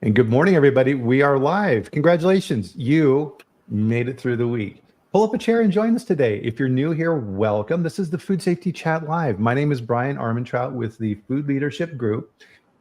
And good morning, everybody. We are live. Congratulations. You made it through the week. Pull up a chair and join us today. If you're new here, welcome. This is the Food Safety Chat Live. My name is Bryan Armentrout with the Food Leadership Group.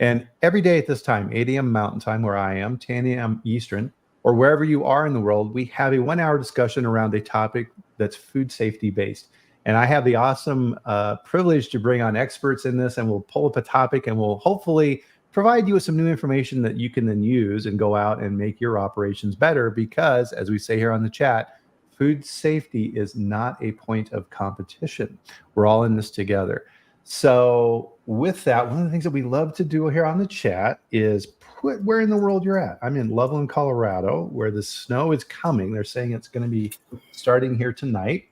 And every day at this time, 8 a.m. Mountain Time, where I am, 10 a.m. Eastern, or wherever you are in the world, we have a 1-hour discussion around a topic that's food safety based. And I have the awesome privilege to bring on experts in this, and we'll pull up a topic and we'll hopefully provide you with some new information that you can then use and go out and make your operations better, because as we say here on the chat, food safety is not a point of competition. We're all in this together. So with that, one of the things that we love to do here on the chat is put where in the world you're at. I'm in Loveland, Colorado, where the snow is coming. They're saying it's going to be starting here tonight.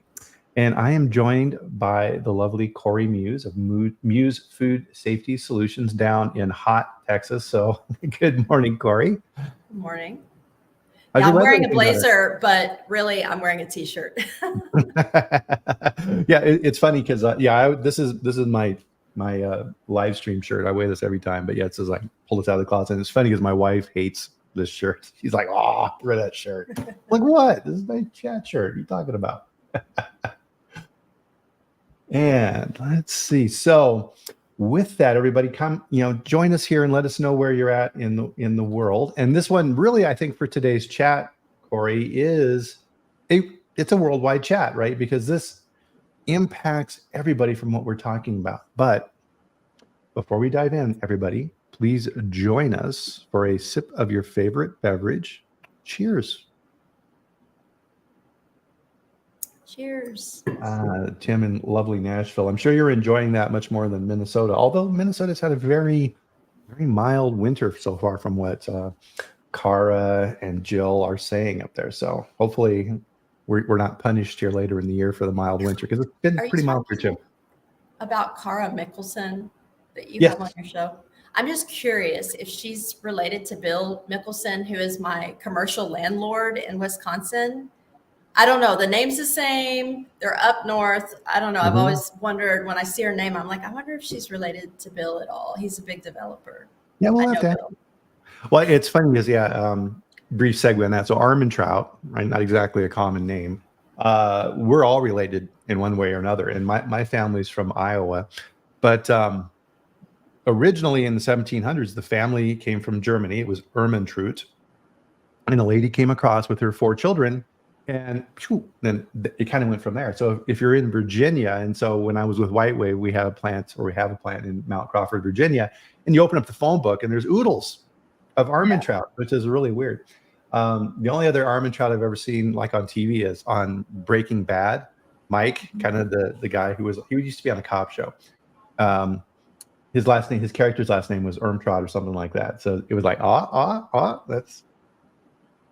And I am joined by the lovely Cori Muse of Muse Food Safety Solutions down in hot Texas. So good morning, Cori. Good morning. Yeah, I'm wearing a blazer, but really I'm wearing a t-shirt. Yeah, it's funny because this is my live stream shirt. I wear this every time, but yeah, it says like pull this out of the closet. And it's funny because my wife hates this shirt. She's like, "Oh, get rid of that shirt." I'm like, what? This is my chat shirt. What are you talking about? And let's see. So with that, everybody come, join us here and let us know where you're at in the world. And this one really, I think for today's chat, Cori, it's a worldwide chat, right? Because this impacts everybody from what we're talking about. But before we dive in, everybody, please join us for a sip of your favorite beverage. Cheers. Cheers. Tim in lovely Nashville. I'm sure you're enjoying that much more than Minnesota, although Minnesota's had a very, very mild winter so far from what Cara and Jill are saying up there. So hopefully we're not punished here later in the year for the mild winter, because it's been pretty mild for Jim. About Cara Mickelson that you Yes. have on your show. I'm just curious if she's related to Bill Mickelson, who is my commercial landlord in Wisconsin. I don't know. The name's the same. They're up north. I don't know. I've always wondered when I see her name, I'm like, I wonder if she's related to Bill at all. He's a big developer. Yeah, we'll have that. Well, it's funny because, brief segue on that. So Armentrout, right? Not exactly a common name. We're all related in one way or another. And my family's from Iowa. But originally in the 1700s, the family came from Germany. It was Armentrout. And a lady came across with her 4 children. And then it kind of went from there. So if you're in Virginia, and so when I was with Whiteway, we have a plant in Mount Crawford, Virginia, and you open up the phone book and there's oodles of Armentrout, which is really weird. The only other Armentrout I've ever seen like on TV is on Breaking Bad. Mike, kind of the guy he used to be on a cop show. His character's last name was Armentrout or something like that. So it was like, that's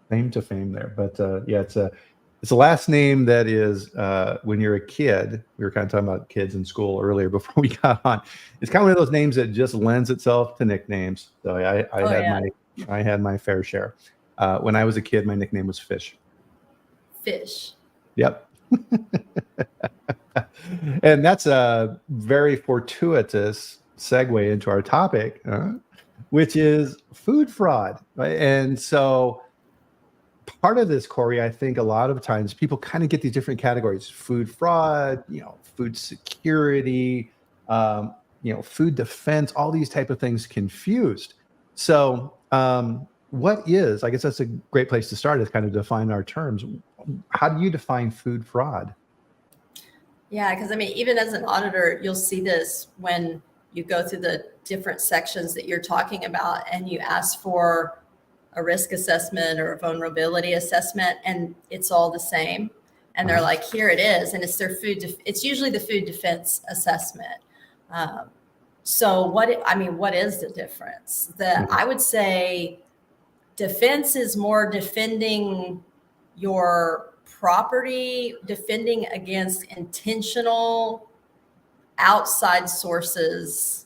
claim to fame there. But it's a last name that is when you're a kid. We were kind of talking about kids in school earlier before we got on. It's kind of one of those names that just lends itself to nicknames. So I had my fair share. When I was a kid, my nickname was Fish. Fish. Yep. And that's a very fortuitous segue into our topic, which is food fraud. Right? And so part of this, Cori, I think a lot of times people kind of get these different categories: food fraud, food security, food defense, all these type of things confused. So what is, I guess that's a great place to start, is kind of define our terms. How do you define food fraud? Yeah, because even as an auditor, you'll see this when you go through the different sections that you're talking about and you ask for a risk assessment or a vulnerability assessment, and it's all the same. And they're like, here it is. And it's their it's usually the food defense assessment. So what is the difference? I would say defense is more defending your property, defending against intentional outside sources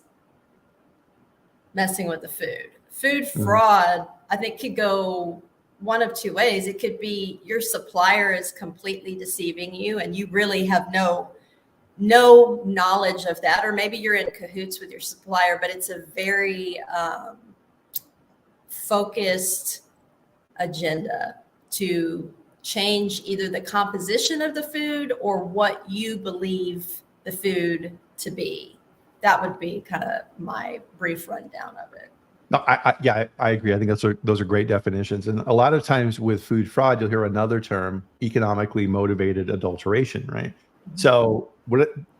messing with the food. Food fraud, I think, could go one of two ways. It could be your supplier is completely deceiving you and you really have no knowledge of that, or maybe you're in cahoots with your supplier, but it's a very focused agenda to change either the composition of the food or what you believe the food to be. That would be kind of my brief rundown of it. No, I agree. I think those are great definitions. And a lot of times with food fraud, you'll hear another term, economically motivated adulteration, right? So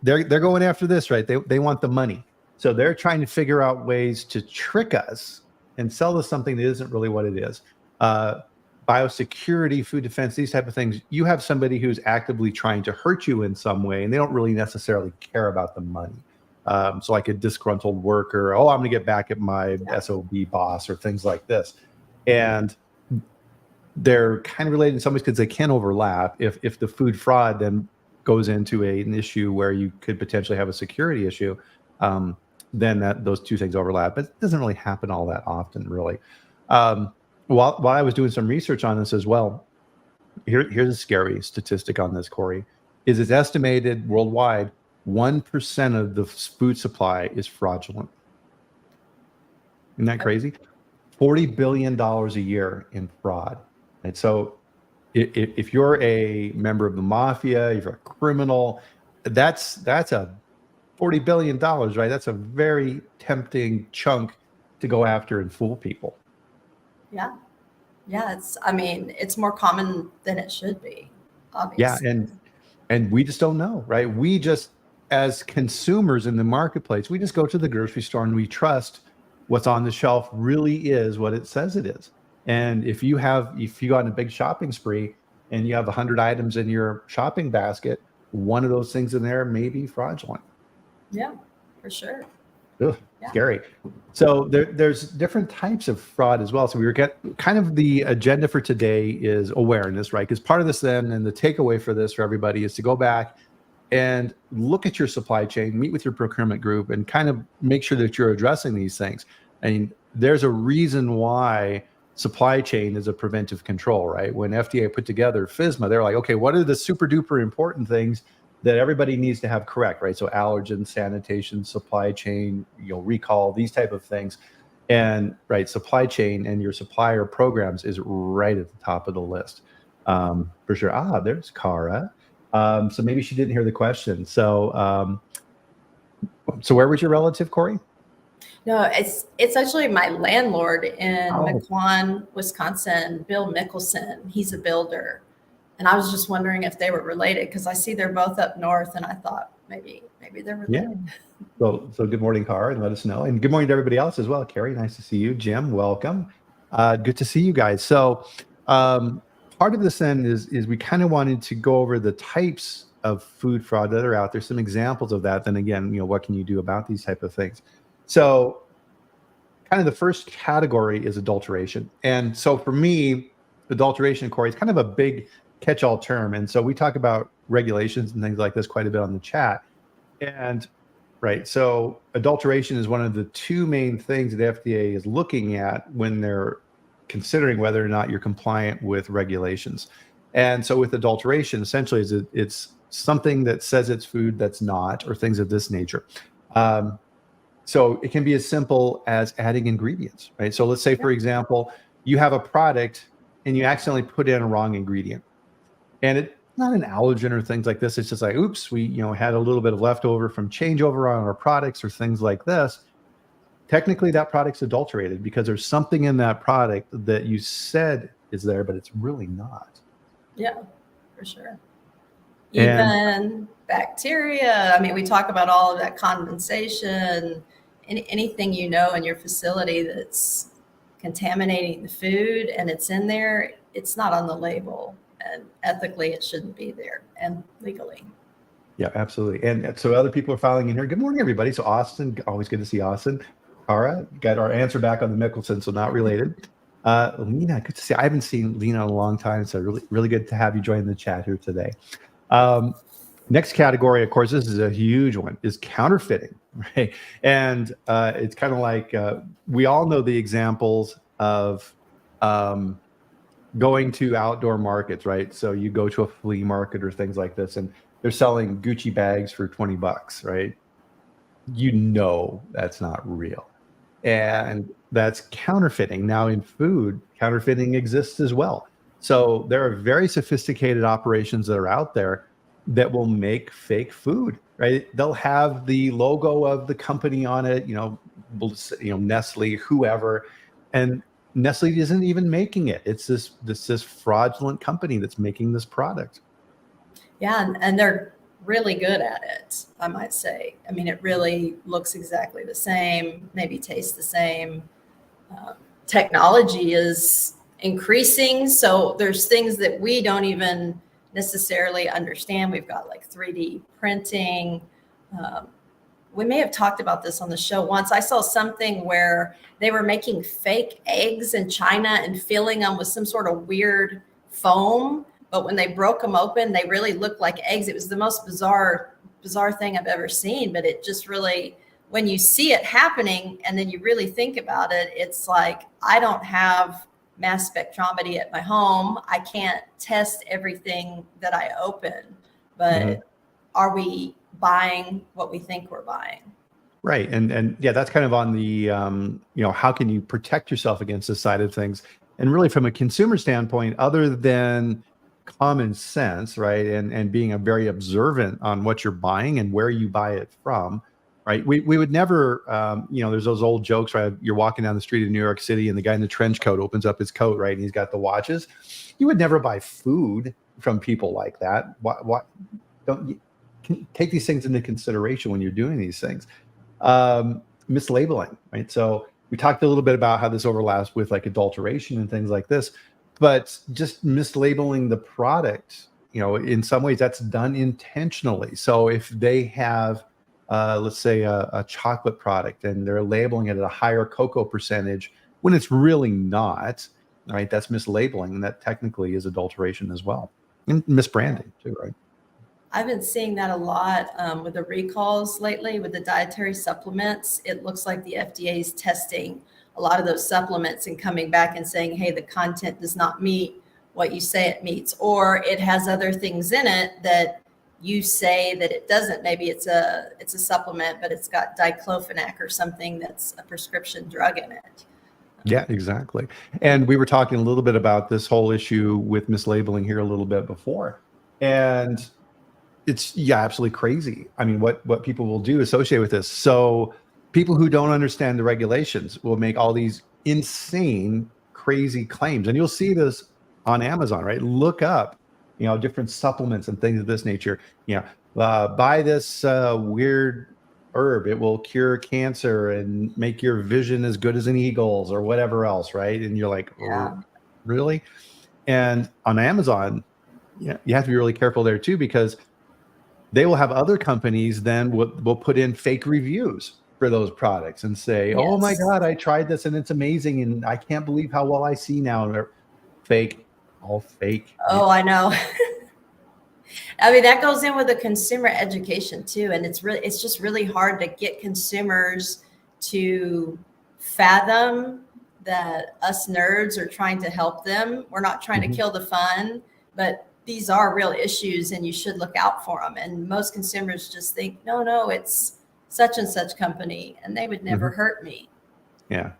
they're going after this, right? They want the money. So they're trying to figure out ways to trick us and sell us something that isn't really what it is. Biosecurity, food defense, these type of things. You have somebody who's actively trying to hurt you in some way, and they don't really necessarily care about the money. So like a disgruntled worker, I'm going to get back at my SOB boss or things like this. And they're kind of related in some ways because they can overlap. If the food fraud then goes into an issue where you could potentially have a security issue, then those two things overlap. But it doesn't really happen all that often, really. While I was doing some research on this as well, here's a scary statistic on this, Cori, is it's estimated worldwide 1% of the food supply is fraudulent. Isn't that crazy? $40 billion a year in fraud. And so if you're a member of the mafia, if you're a criminal, that's a $40 billion, right? That's a very tempting chunk to go after and fool people. Yeah. Yeah. It's more common than it should be, obviously. Yeah. And we just don't know, right? We just, as consumers in the marketplace, we just go to the grocery store and we trust what's on the shelf really is what it says it is. And if you go on a big shopping spree and you have 100 items in your shopping basket, one of those things in there may be fraudulent. Yeah, for sure. Ugh, yeah. Scary. So there's different types of fraud as well. So we were kind of the agenda for today is awareness, right? Because part of this then, and the takeaway for this for everybody is to go back and look at your supply chain, meet with your procurement group, and kind of make sure that you're addressing these things. I mean, there's a reason why supply chain is a preventive control, right? When FDA put together FSMA, they're like, okay, what are the super duper important things that everybody needs to have correct, right? So allergen, sanitation, supply chain, recall, these type of things. And right, supply chain and your supplier programs is right at the top of the list, for sure. There's Cara. So maybe she didn't hear the question. So where was your relative, Cori? No, it's actually my landlord in McQuan, Wisconsin, Bill Mickelson. He's a builder. And I was just wondering if they were related because I see they're both up north, and I thought maybe they're related. Yeah. So good morning, Cara, and let us know. And good morning to everybody else as well. Carrie, nice to see you. Jim, welcome. Good to see you guys. So part of this then is we kind of wanted to go over the types of food fraud that are out there, some examples of that. Then again, what can you do about these type of things? So kind of the first category is adulteration. And so for me, adulteration, Cori, is kind of a big catch-all term. And so we talk about regulations and things like this quite a bit on the chat. And right, so adulteration is one of the two main things that FDA is looking at when they're considering whether or not you're compliant with regulations. And so with adulteration, essentially it's something that says it's food that's not, or things of this nature. So it can be as simple as adding ingredients, right? So let's say, for example, you have a product and you accidentally put in a wrong ingredient. And it's not an allergen or things like this. It's just like, oops, we had a little bit of leftover from changeover on our products or things like this. Technically, that product's adulterated because there's something in that product that you said is there, but it's really not. Yeah, for sure. Even bacteria. I mean, we talk about all of that condensation, anything in your facility that's contaminating the food and it's in there, it's not on the label. And ethically, it shouldn't be there, and legally. Yeah, absolutely. And so other people are filing in here. Good morning, everybody. So Austin, always good to see Austin. Cara, got our answer back on the Mickelson, so not related. Lena, good to see. I haven't seen Lena in a long time, so really, really good to have you join the chat here today. Next category, of course, this is a huge one, is counterfeiting, right? And it's kind of like we all know the examples of going to outdoor markets, right? So you go to a flea market or things like this, and they're selling Gucci bags for $20, right? That's not real. and that's counterfeiting. Now in food, counterfeiting exists as well. So there are very sophisticated operations that are out there that will make fake food, right? They'll have the logo of the company on it, Nestle, whoever, and Nestle isn't even making it. It's this fraudulent company that's making this product. Yeah, and they're really good at it, I might say. I mean, it really looks exactly the same, maybe tastes the same. Technology is increasing, so there's things that we don't even necessarily understand. We've got like 3D printing. We may have talked about this on the show once. I saw something where they were making fake eggs in China and filling them with some sort of weird foam. But when they broke them open, they really looked like eggs. It was the most bizarre thing I've ever seen. But it just really, when you see it happening and then you really think about it, it's like, I don't have mass spectrometry at my home. I can't test everything that I open. But are we buying what we think we're buying? Right. And yeah, that's kind of on the, how can you protect yourself against this side of things? And really from a consumer standpoint, other than common sense, right? And being a very observant on what you're buying and where you buy it from, right? We would never, there's those old jokes, right? You're walking down the street in New York City and the guy in the trench coat opens up his coat, right? And he's got the watches. You would never buy food from people like that. Why don't you take these things into consideration when you're doing these things? Mislabeling, right? So we talked a little bit about how this overlaps with like adulteration and things like this, but just mislabeling the product, in some ways that's done intentionally. So if they have, let's say a chocolate product and they're labeling it at a higher cocoa percentage when it's really not, right? That's mislabeling, and that technically is adulteration as well, and misbranding too, right? I've been seeing that a lot with the recalls lately with the dietary supplements. It looks like the FDA is testing a lot of those supplements and coming back and saying, hey, the content does not meet what you say it meets, or it has other things in it that you say that it doesn't. Maybe it's a supplement, but it's got diclofenac or something that's a prescription drug in it. Yeah, exactly. And we were talking a little bit about this whole issue with mislabeling here a little bit before. And it's absolutely crazy. I mean, what people will do associated with this. So people who don't understand the regulations will make all these insane, crazy claims. And you'll see this on Amazon, right? Look up, different supplements and things of this nature. Buy this weird herb. It will cure cancer and make your vision as good as an eagle's or whatever else, right? And you're like, Yeah. Really? And on Amazon, you have to be really careful there too, because they will have other companies then will put in fake reviews for those products and say, Yes. Oh my God, I tried this and it's amazing. And I can't believe how well I see now. They're fake, all fake. Oh, I know. I mean, that goes in with the consumer education too. And it's just really hard to get consumers to fathom that us nerds are trying to help them. We're not trying to kill the fun, but these are real issues and you should look out for them. And most consumers just think, no, it's such and such company and they would never hurt me. Yeah.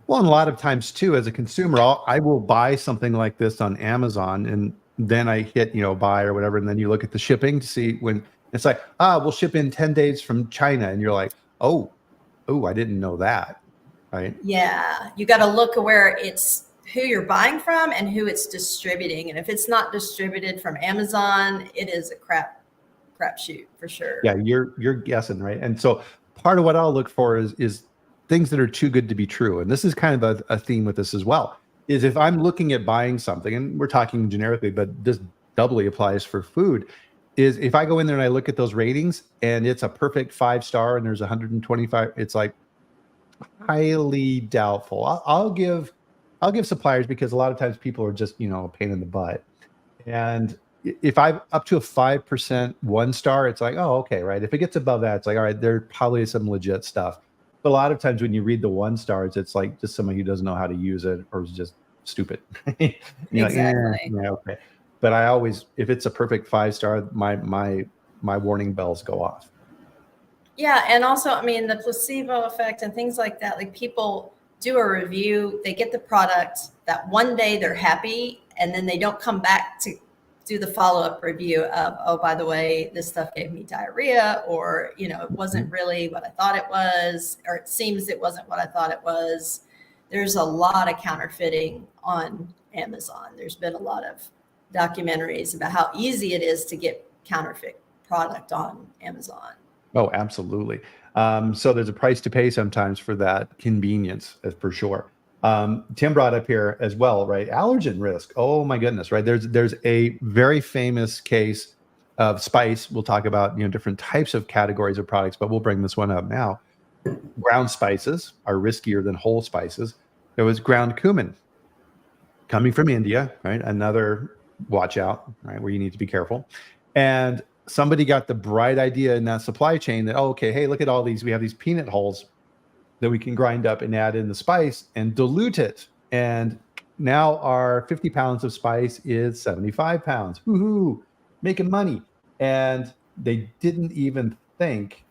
Well, and a lot of times too, as a consumer, I will buy something like this on Amazon and then I hit, buy or whatever. And then you look at the shipping to see when it's like, we'll ship in 10 days from China. And you're like, oh, I didn't know that. Right. Yeah. You got to look at where it's who you're buying from and who it's distributing. And if it's not distributed from Amazon, it is a crap shoot for sure. Yeah, you're guessing, right? And so part of what I'll look for is things that are too good to be true. And this is kind of a theme with this as well, is if I'm looking at buying something, and we're talking generically, but this doubly applies for food, is if I go in there and I look at those ratings and it's a perfect 5-star and there's 125, it's like highly doubtful. I'll give suppliers, because a lot of times people are just, a pain in the butt. And if I'm up to a 5% 1-star, it's like, oh, okay, right. If it gets above that, it's like, all right, there probably is some legit stuff. But a lot of times when you read the 1-stars, it's like just someone who doesn't know how to use it or is just stupid. Exactly. Like, okay. But I always, if it's a perfect 5-star, my warning bells go off. Yeah, and also, I mean, the placebo effect and things like that, like people do a review, they get the product, that one day they're happy, and then they don't come back to do the follow-up review of, oh, by the way, this stuff gave me diarrhea, or, you know, it wasn't really what I thought it was, or it seems it wasn't what I thought it was. There's a lot of counterfeiting on Amazon. There's been a lot of documentaries about how easy it is to get counterfeit product on Amazon. Oh, absolutely. So there's a price to pay sometimes for that convenience, for sure. Tim brought up here as well, right? Allergen risk. Oh my goodness, right? There's a very famous case of spice. We'll talk about, you know, different types of categories of products, but we'll bring this one up now. Ground spices are riskier than whole spices. There was ground cumin coming from India, right? Another watch out, right? Where you need to be careful. And somebody got the bright idea in that supply chain that, oh, okay, hey, look at all these. We have these peanut hulls that we can grind up and add in the spice and dilute it. And now our 50 pounds of spice is 75 pounds. Woohoo, making money. And they didn't even think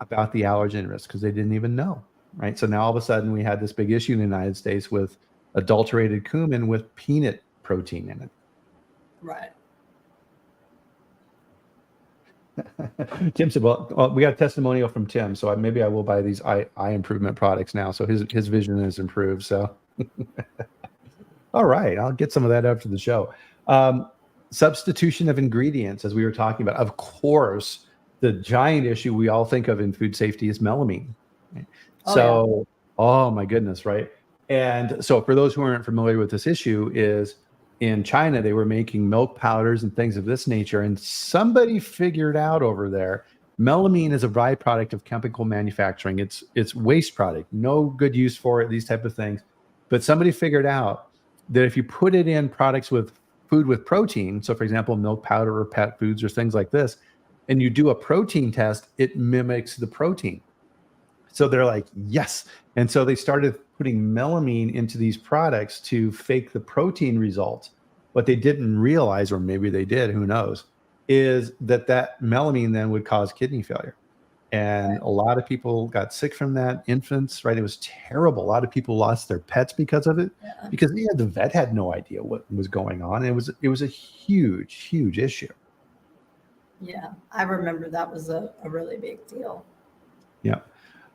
about the allergen risk because they didn't even know, right? So now all of a sudden we had this big issue in the United States with adulterated cumin with peanut protein in it. Right. Tim said, well, we got a testimonial from Tim, so maybe I will buy these eye improvement products now. So his vision has improved. So, all right, I'll get some of that after the show. Substitution of ingredients, as we were talking about. Of course, the giant issue we all think of in food safety is melamine. Right? Oh my goodness, right? And so for those who aren't familiar with this issue, is in China, they were making milk powders and things of this nature. And somebody figured out over there, melamine is a byproduct of chemical manufacturing. It's waste product, no good use for it, these type of things. But somebody figured out that if you put it in products with food with protein, so for example, milk powder or pet foods or things like this, and you do a protein test, it mimics the protein. So they're like, yes. And so they started putting melamine into these products to fake the protein results. What they didn't realize, or maybe they did, who knows, is that melamine then would cause kidney failure. And a lot of people got sick from that, infants, right? It was terrible. A lot of people lost their pets because of it, because the vet had no idea what was going on. And it was a huge, huge issue. Yeah, I remember that was a really big deal. Yeah.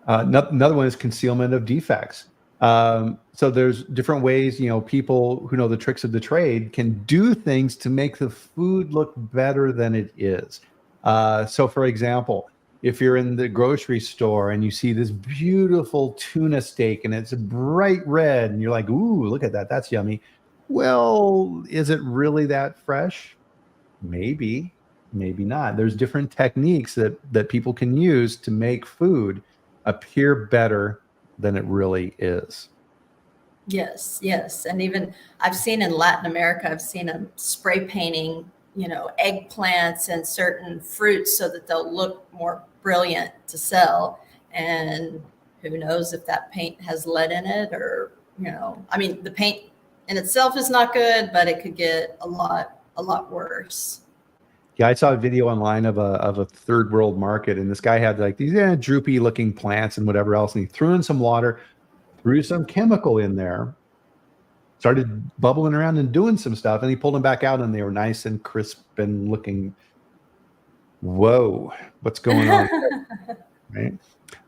Another one is concealment of defects. So there's different ways, people who know the tricks of the trade can do things to make the food look better than it is. So for example, if you're in the grocery store and you see this beautiful tuna steak and it's bright red and you're like, ooh, look at that, that's yummy. Well, is it really that fresh? Maybe, maybe not. There's different techniques that people can use to make food appear better than it really is. Yes. And even I've seen in Latin America, I've seen them spray painting, eggplants and certain fruits so that they'll look more brilliant to sell. And who knows if that paint has lead in it or, the paint in itself is not good, but it could get a lot worse. Yeah, I saw a video online of a third world market, and this guy had like these droopy looking plants and whatever else, and he threw in some water, threw some chemical in there, started bubbling around and doing some stuff, and he pulled them back out, and they were nice and crisp and looking. Whoa, what's going on there?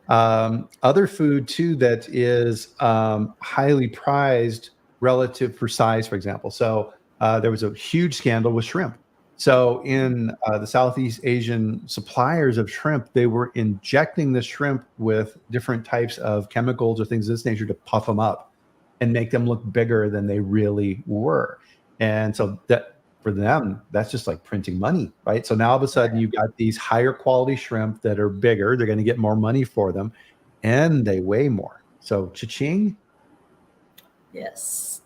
Right? Other food too that is highly prized relative for size, for example. So there was a huge scandal with shrimp. So in the Southeast Asian suppliers of shrimp, they were injecting the shrimp with different types of chemicals or things of this nature to puff them up and make them look bigger than they really were. And so that for them, that's just like printing money, right? So now all of a sudden you've got these higher quality shrimp that are bigger. They're going to get more money for them and they weigh more. So cha-ching.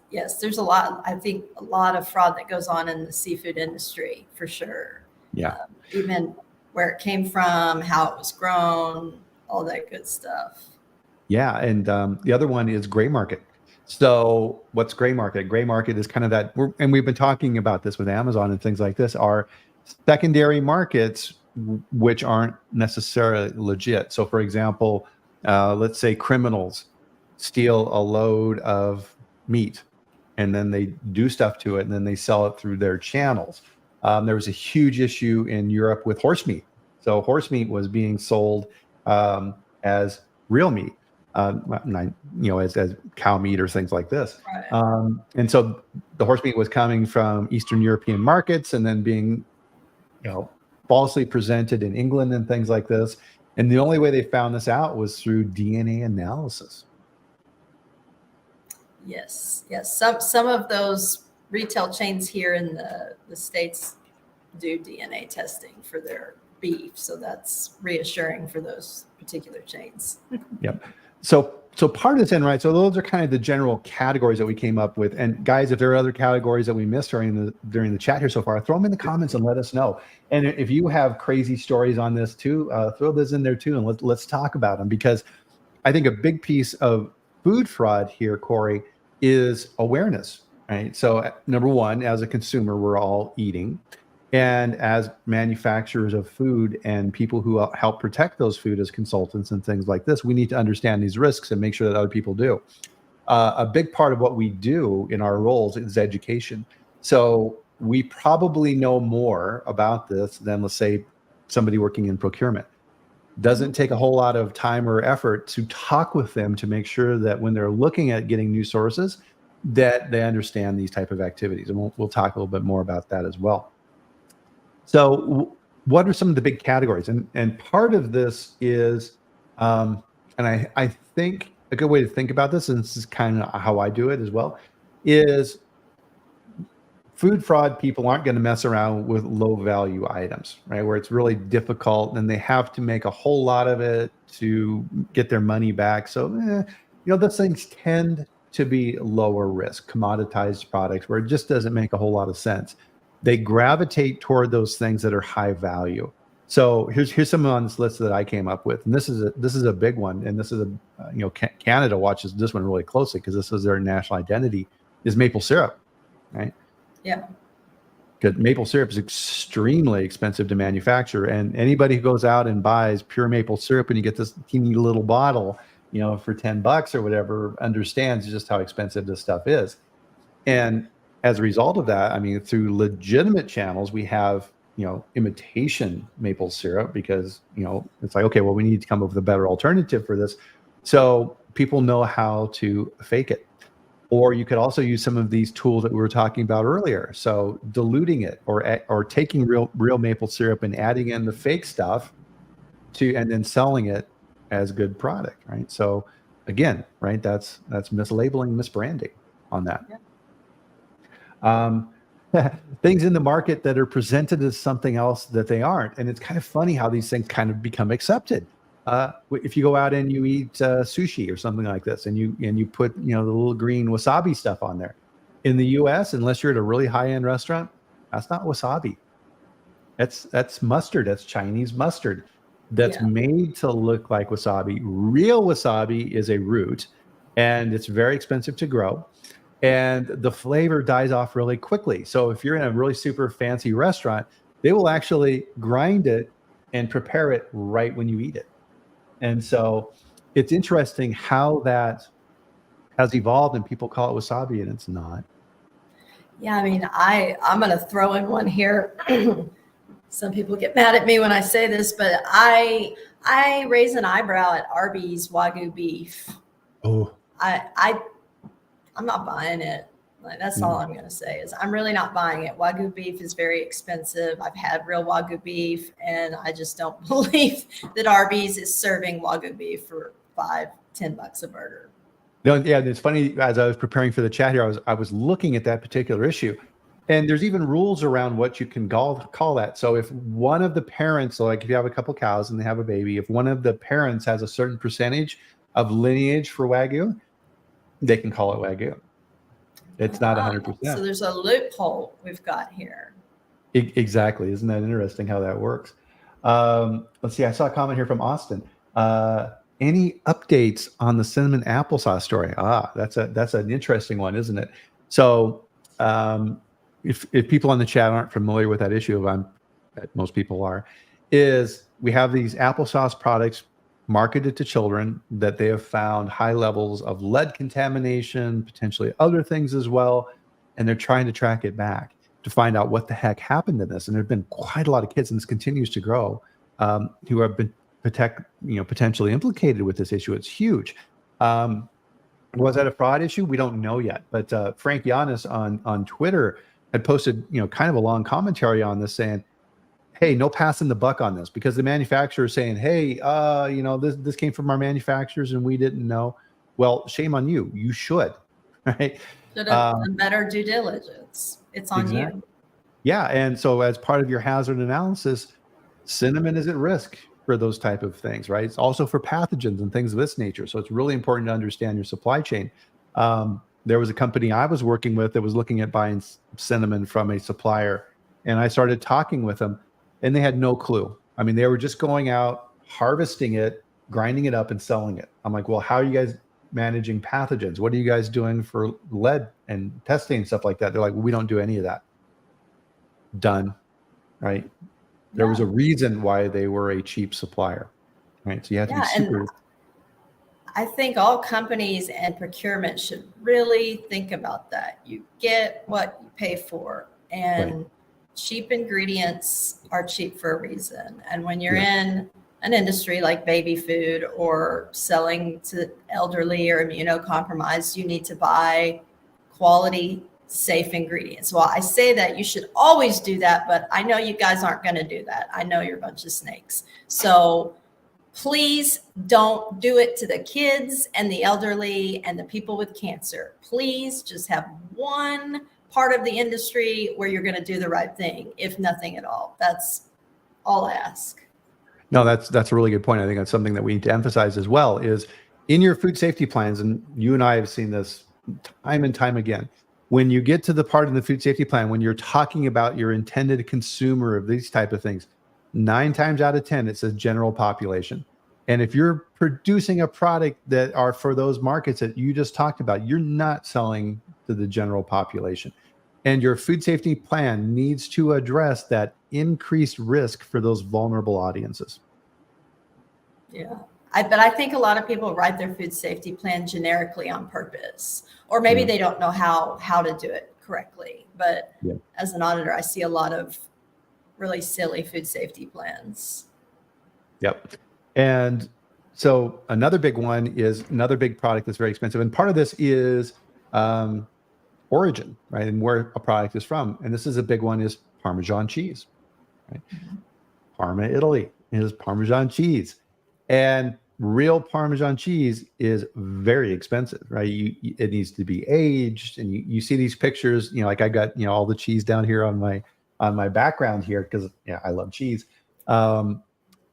Yes, there's a lot of fraud that goes on in the seafood industry for sure. Yeah. Even where it came from, how it was grown, all that good stuff. Yeah. And the other one is gray market. So what's gray market? Gray market is kind of and we've been talking about this with Amazon and things like this, are secondary markets which aren't necessarily legit. So, for example, let's say criminals steal a load of meat and then they do stuff to it and then they sell it through their channels. There was a huge issue in Europe with horse meat. So horse meat was being sold as real meat, as cow meat or things like this. Right. And so the horse meat was coming from Eastern European markets and then being, falsely presented in England and things like this. And the only way they found this out was through DNA analysis. Yes. Some of those retail chains here in the States do DNA testing for their beef. So that's reassuring for those particular chains. Yep. So part of this, right? So those are kind of the general categories that we came up with. And guys, if there are other categories that we missed during the chat here so far, throw them in the comments and let us know. And if you have crazy stories on this too, throw those in there too, and let's talk about them, because I think a big piece of food fraud here, Cori, is awareness, right? So number one, as a consumer, we're all eating. And as manufacturers of food and people who help protect those food as consultants and things like this, we need to understand these risks and make sure that other people do. A big part of what we do in our roles is education. So we probably know more about this than, let's say, somebody working in procurement. Doesn't take a whole lot of time or effort to talk with them to make sure that when they're looking at getting new sources, that they understand these type of activities. And we'll talk a little bit more about that as well. So what are some of the big categories? And part of this is, and I think a good way to think about this, and this is kind of how I do it as well, is food fraud people aren't going to mess around with low value items, right? Where it's really difficult and they have to make a whole lot of it to get their money back. So, those things tend to be lower risk, commoditized products where it just doesn't make a whole lot of sense. They gravitate toward those things that are high value. So here's some on this list that I came up with, and this is a big one, and this is Canada watches this one really closely because this is their national identity, is maple syrup, right? Yeah. Because maple syrup is extremely expensive to manufacture, and anybody who goes out and buys pure maple syrup and you get this teeny little bottle, for $10 or whatever, understands just how expensive this stuff is. And as a result of that, through legitimate channels, we have, imitation maple syrup because, it's like, okay, well, we need to come up with a better alternative for this. So people know how to fake it. Or you could also use some of these tools that we were talking about earlier. So diluting it or taking real maple syrup and adding in the fake stuff and then selling it as good product, right? So again, right, that's mislabeling, misbranding on that. Yeah. Things in the market that are presented as something else that they aren't. And it's kind of funny how these things kind of become accepted. If you go out and you eat sushi or something like this, and you put the little green wasabi stuff on there, in the U.S., unless you're at a really high-end restaurant, that's not wasabi. That's mustard. That's Chinese mustard. That's made to look like wasabi. Real wasabi is a root, and it's very expensive to grow, and the flavor dies off really quickly. So if you're in a really super fancy restaurant, they will actually grind it and prepare it right when you eat it. And so it's interesting how that has evolved, and people call it wasabi and it's not. Yeah, I'm going to throw in one here. Some people get mad at me when I say this, but I raise an eyebrow at Arby's Wagyu beef. Oh, I'm not buying it. That's all I'm going to say is I'm really not buying it. Wagyu beef is very expensive. I've had real Wagyu beef, and I just don't believe that Arby's is serving Wagyu beef for $5-10 a burger. No, yeah, it's funny. As I was preparing for the chat here, I was looking at that particular issue, and there's even rules around what you can call that. So if one of the parents, like if you have a couple cows and they have a baby, if one of the parents has a certain percentage of lineage for Wagyu, they can call it Wagyu. It's not 100%. So there's a loophole we've got here. Exactly. Isn't that interesting how that works? Let's see. I saw a comment here from Austin. Any updates on the cinnamon applesauce story? That's an interesting one, isn't it? So if people on the chat aren't familiar with that issue, most people are, is we have these applesauce products marketed to children that they have found high levels of lead contamination, potentially other things as well, and they're trying to track it back to find out what the heck happened to this. And there have been quite a lot of kids, and this continues to grow, who have been potentially implicated with this issue. It's huge. Was that a fraud issue? We don't know yet. But Frank Giannis on Twitter had posted, kind of a long commentary on this, saying, "Hey, no passing the buck on this," because the manufacturer is saying, "Hey, this came from our manufacturers and we didn't know." Well, shame on you. You should, right? Should have done better due diligence. It's on you. Yeah, and so as part of your hazard analysis, cinnamon is at risk for those type of things, right? It's also for pathogens and things of this nature. So it's really important to understand your supply chain. There was a company I was working with that was looking at buying cinnamon from a supplier, and I started talking with them, and they had no clue. I mean, they were just going out, harvesting it, grinding it up, and selling it. I'm like, well, how are you guys managing pathogens? What are you guys doing for lead and testing and stuff like that? They're like, well, we don't do any of that. Done, right? There was a reason why they were a cheap supplier, right? So you have to be super. I think all companies and procurement should really think about that. You get what you pay for, and cheap ingredients are cheap for a reason. And when you're in an industry like baby food or selling to elderly or immunocompromised, you need to buy quality, safe ingredients. Well, I say that you should always do that, but I know you guys aren't going to do that. I know you're a bunch of snakes. So please don't do it to the kids and the elderly and the people with cancer. Please just have one part of the industry where you're going to do the right thing, if nothing at all. That's all I ask. No, that's a really good point. I think that's something that we need to emphasize as well, is in your food safety plans, and you and I have seen this time and time again, when you get to the part in the food safety plan, when you're talking about your intended consumer of these type of things, 9 times out of 10, it says general population. And if you're producing a product that are for those markets that you just talked about, you're not selling to the general population. And your food safety plan needs to address that increased risk for those vulnerable audiences. Yeah. But I think a lot of people write their food safety plan generically on purpose, or maybe they don't know how to do it correctly. But as an auditor, I see a lot of really silly food safety plans. Yep. And so another big one is another big product that's very expensive. And part of this is origin, right? And where a product is from. And this is a big one, is Parmesan cheese, right? Parma, Italy is Parmesan cheese. And real Parmesan cheese is very expensive, right? It needs to be aged, and you see these pictures, like I got, all the cheese down here on my background here, because I love cheese.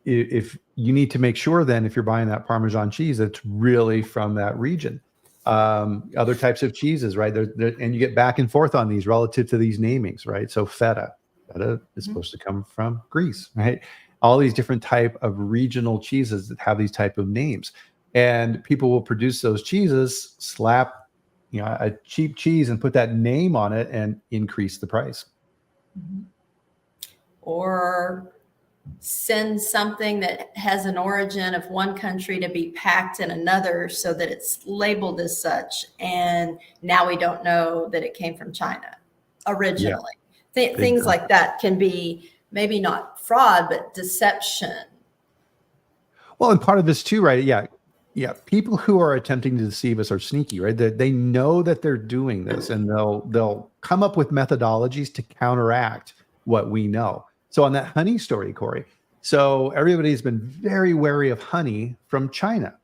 If you need to make sure then, if you're buying that Parmesan cheese, it's really from that region. Other types of cheeses, right? And you get back and forth on these relative to these namings, right? So feta is supposed to come from Greece, right? All these different type of regional cheeses that have these type of names, and people will produce those cheeses, slap, a cheap cheese and put that name on it and increase the price. Or send something that has an origin of one country to be packed in another so that it's labeled as such. And now we don't know that it came from China originally. Things like that can be maybe not fraud, but deception. Well, and part of this too, right? Yeah. People who are attempting to deceive us are sneaky, right? They know that they're doing this, and they'll come up with methodologies to counteract what we know. So on that honey story, Cori, so everybody's been very wary of honey from China.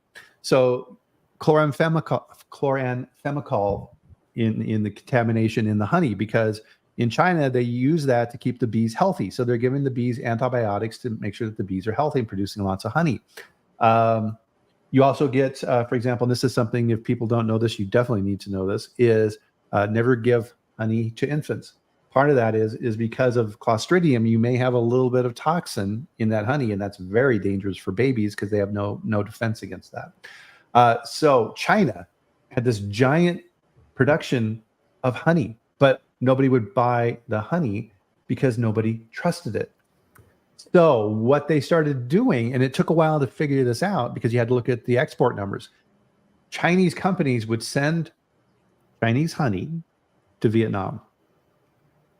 So chloramphenicol in the contamination in the honey, because in China, they use that to keep the bees healthy. So they're giving the bees antibiotics to make sure that the bees are healthy and producing lots of honey. You also get, for example, and this is something, if people don't know this, you definitely need to know this, is never give honey to infants. Part of that is because of Clostridium, you may have a little bit of toxin in that honey, and that's very dangerous for babies because they have no defense against that. So China had this giant production of honey, but nobody would buy the honey because nobody trusted it. So what they started doing, and it took a while to figure this out because you had to look at the export numbers. Chinese companies would send Chinese honey to Vietnam.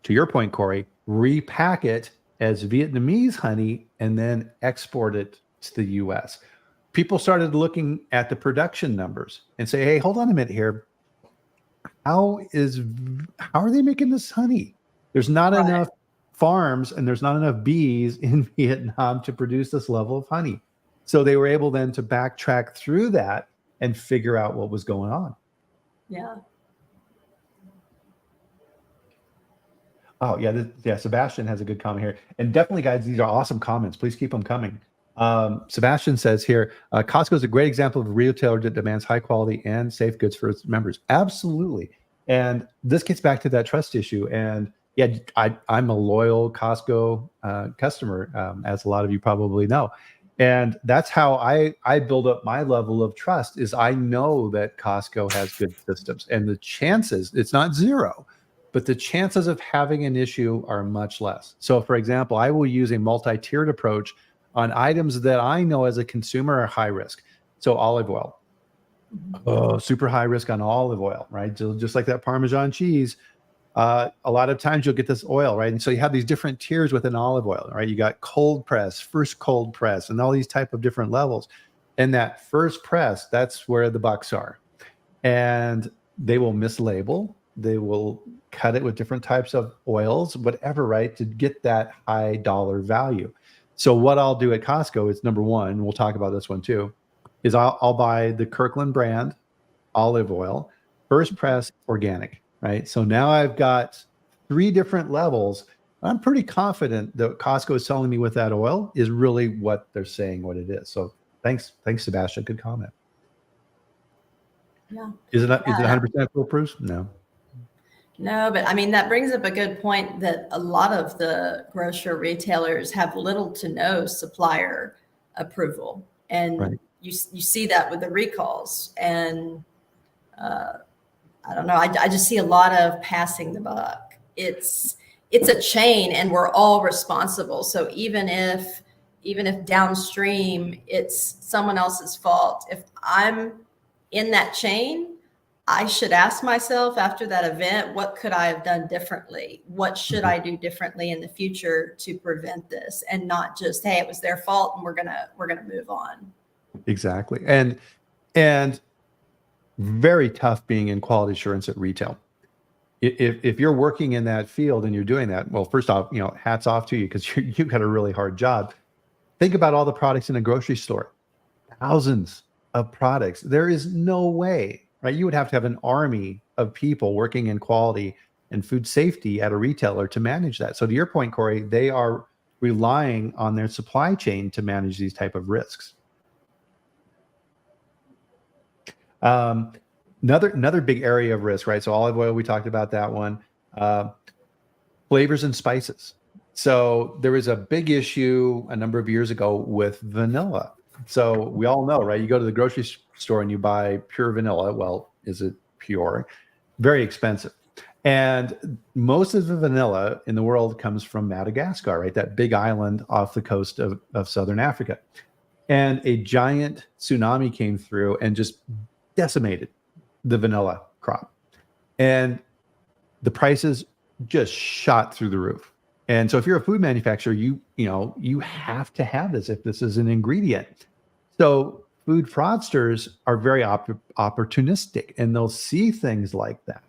To your point, Cori, repack it as Vietnamese honey and then export it to the US. People started looking at the production numbers and say, hey, hold on a minute here. How are they making this honey? There's not enough farms and there's not enough bees in Vietnam to produce this level of honey. So they were able then to backtrack through that and figure out what was going on. Yeah. Oh, yeah. Sebastian has a good comment here. And definitely, guys, these are awesome comments. Please keep them coming. Sebastian says here, Costco is a great example of a retailer that demands high quality and safe goods for its members. Absolutely. And this gets back to that trust issue. And yeah, I'm a loyal Costco customer, as a lot of you probably know. And that's how I build up my level of trust is I know that Costco has good systems. And the chances, it's not zero, but the chances of having an issue are much less. So for example, I will use a multi-tiered approach on items that I know as a consumer are high risk. So olive oil, super high risk on olive oil, right? Just like that Parmesan cheese, a lot of times you'll get this oil, right? And so you have these different tiers within olive oil, right? You got cold press, first cold press, and all these type of different levels. And that first press, that's where the bucks are. And they will mislabel. They will cut it with different types of oils, whatever, right? To get that high dollar value. So what I'll do at Costco is number one, we'll talk about this one too, is I'll buy the Kirkland brand olive oil, first press organic, right? So now I've got 3 different levels. I'm pretty confident that Costco is selling me with that oil is really what they're saying what it is. So thanks, Sebastian. Good comment. Yeah. Is it 100% foolproof? No. No, but I mean, that brings up a good point that a lot of the grocery retailers have little to no supplier approval. And you see that with the recalls. And I don't know, I just see a lot of passing the buck. It's a chain and we're all responsible. So even if downstream it's someone else's fault, if I'm in that chain, I should ask myself after that event, what could I have done differently? What should I do differently in the future to prevent this? And not just, hey, it was their fault and we're gonna move on. Exactly. And very tough being in quality assurance at retail. If you're working in that field and you're doing that, well, first off, hats off to you because you've got a really hard job. Think about all the products in a grocery store, thousands of products. There is no way, right? You would have to have an army of people working in quality and food safety at a retailer to manage that. So to your point, Cori, they are relying on their supply chain to manage these type of risks. Another big area of risk, right? So olive oil, we talked about that one. Flavors and spices. So there was a big issue a number of years ago with vanilla. So we all know, right? You go to the grocery store and you buy pure vanilla. Well, is it pure? Very expensive. And most of the vanilla in the world comes from Madagascar, right? That big island off the coast of Southern Africa. And a giant tsunami came through and just decimated the vanilla crop. And the prices just shot through the roof. And so if you're a food manufacturer, you have to have this if this is an ingredient. So food fraudsters are very opportunistic and they'll see things like that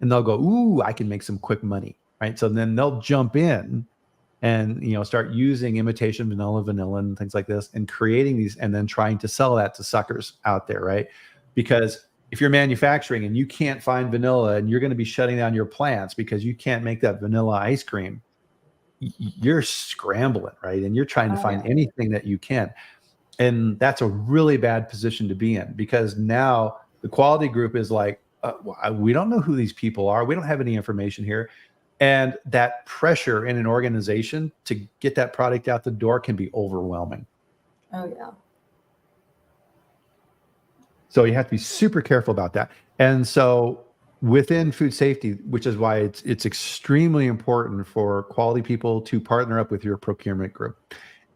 and they'll go, ooh, I can make some quick money, right? So then they'll jump in and start using imitation vanilla and things like this and creating these and then trying to sell that to suckers out there, right? Because if you're manufacturing and you can't find vanilla and you're going to be shutting down your plants because you can't make that vanilla ice cream, you're scrambling, right? And you're trying to find anything that you can. And that's a really bad position to be in because now the quality group is like, we don't know who these people are. We don't have any information here. And that pressure in an organization to get that product out the door can be overwhelming. Oh, yeah. So you have to be super careful about that. And so within food safety, which is why it's extremely important for quality people to partner up with your procurement group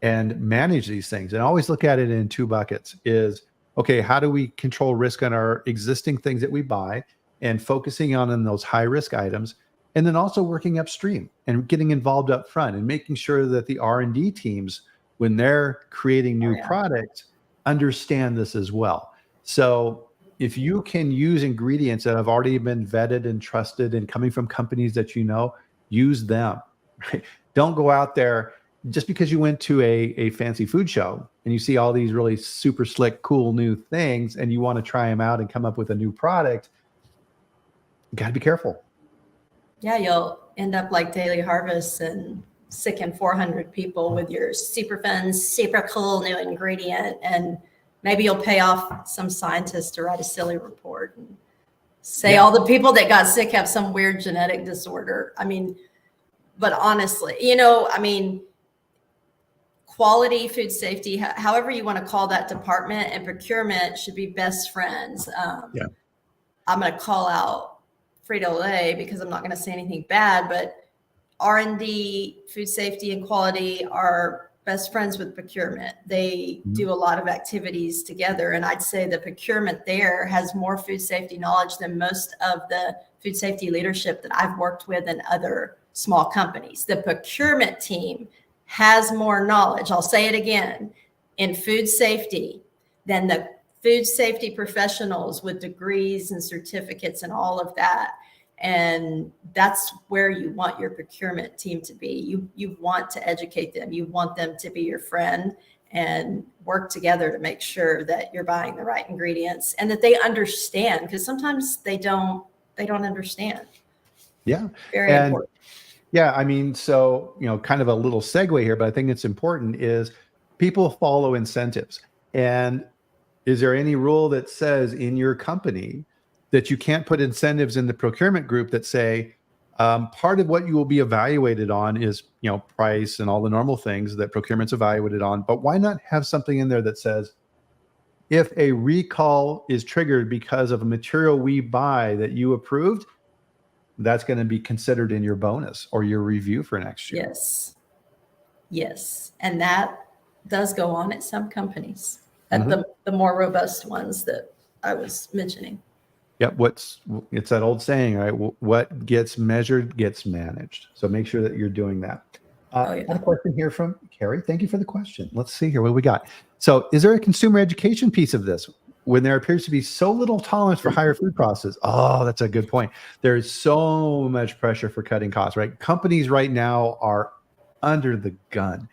and manage these things. And always look at it in two buckets is, okay, how do we control risk on our existing things that we buy and focusing on those high risk items, and then also working upstream and getting involved up front and making sure that the R&D teams, when they're creating new products, understand this as well. So if you can use ingredients that have already been vetted and trusted and coming from companies that you know, use them. Right? Don't go out there just because you went to a fancy food show and you see all these really super slick, cool new things and you want to try them out and come up with a new product. You got to be careful. Yeah, you'll end up like Daily Harvest and sicken 400 people with your super fun, super cool new ingredient, and maybe you'll pay off some scientist to write a silly report and say all the people that got sick have some weird genetic disorder. I mean, but honestly, quality, food safety, however you want to call that department, and procurement should be best friends. I'm going to call out Frito-Lay because I'm not going to say anything bad, but R&D, food safety, and quality are best friends with procurement. They do a lot of activities together. And I'd say the procurement there has more food safety knowledge than most of the food safety leadership that I've worked with in other small companies. The procurement team has more knowledge, I'll say it again, in food safety than the food safety professionals with degrees and certificates and all of that. And that's where you want your procurement team to be. You want to educate them. You want them to be your friend and work together to make sure that you're buying the right ingredients and that they understand, because sometimes they don't understand. Yeah. Very important. Yeah. I mean, so, kind of a little segue here, but I think it's important is people follow incentives. And is there any rule that says in your company that you can't put incentives in the procurement group that say part of what you will be evaluated on is, price and all the normal things that procurement's evaluated on, but why not have something in there that says, if a recall is triggered because of a material we buy that you approved, that's going to be considered in your bonus or your review for next year. Yes. And that does go on at some companies, at the more robust ones that I was mentioning. Yeah, it's that old saying, right? What gets measured gets managed. So make sure that you're doing that. I have a question here from Cori. Thank you for the question. Let's see here what we got. So is there a consumer education piece of this when there appears to be so little tolerance for higher food processes? Oh, that's a good point. There's so much pressure for cutting costs, right? Companies right now are under the gun.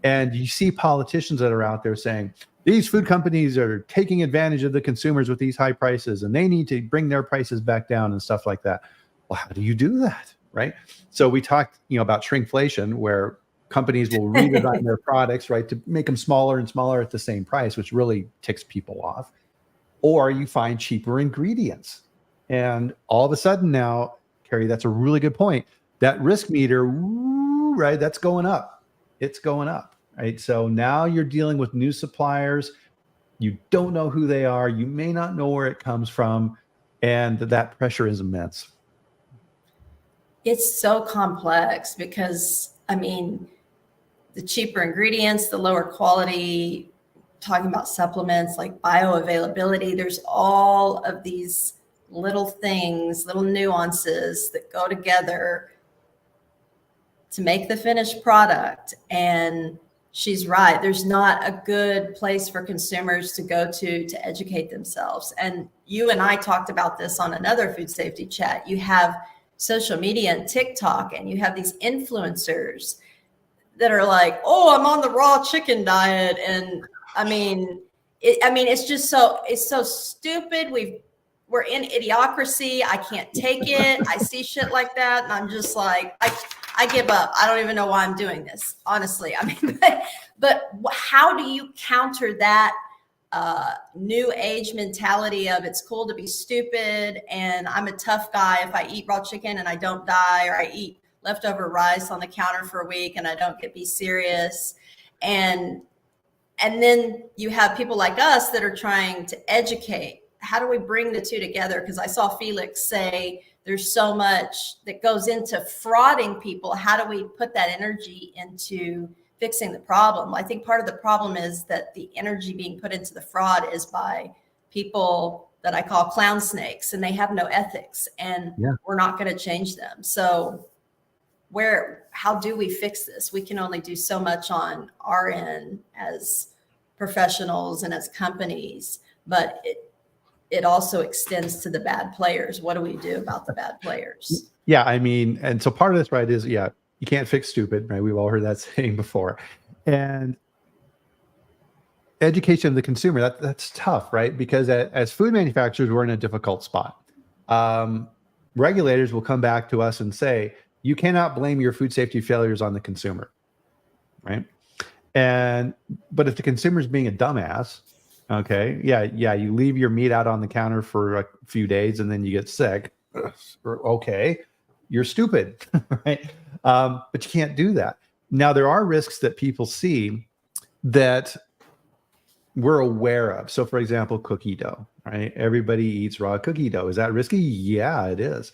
And you see politicians that are out there saying, these food companies are taking advantage of the consumers with these high prices and they need to bring their prices back down and stuff like that. Well, how do you do that, right? So we talked, about shrinkflation, where companies will redesign their products, right, to make them smaller and smaller at the same price, which really ticks people off. Or you find cheaper ingredients. And all of a sudden now, Cori, that's a really good point. That risk meter, right, that's going up. It's going up. Right. So now you're dealing with new suppliers. You don't know who they are. You may not know where it comes from. And that pressure is immense. It's so complex because, the cheaper ingredients, the lower quality, talking about supplements like bioavailability, there's all of these little things, little nuances that go together to make the finished product. And she's right. There's not a good place for consumers to go to educate themselves. And you and I talked about this on another food safety chat. You have social media and TikTok, and you have these influencers that are like, oh, I'm on the raw chicken diet. And it's just it's so stupid. We're in idiocracy. I can't take it. I see shit like that. And I'm just like, I give up. I don't even know why I'm doing this, honestly. But how do you counter that new age mentality of it's cool to be stupid and I'm a tough guy if I eat raw chicken and I don't die, or I eat leftover rice on the counter for a week and I don't be serious. And then you have people like us that are trying to educate how do we bring the two together? Because I saw Felix say there's so much that goes into frauding people. How do we put that energy into fixing the problem? I think part of the problem is that the energy being put into the fraud is by people that I call clown snakes, and they have no ethics, and we're not going to change them. So how do we fix this? We can only do so much on our end as professionals and as companies, but it also extends to the bad players. What do we do about the bad players? Yeah, I mean, and so part of this, right, is you can't fix stupid, right? We've all heard that saying before. And education of the consumer, that's tough, right? Because as food manufacturers, we're in a difficult spot. Regulators will come back to us and say, you cannot blame your food safety failures on the consumer, right? But if the consumer's being a dumbass, okay, you leave your meat out on the counter for a few days and then you get sick. Okay, you're stupid, right? But you can't do that. Now, there are risks that people see that we're aware of. So, for example, cookie dough, right? Everybody eats raw cookie dough. Is that risky? Yeah, it is.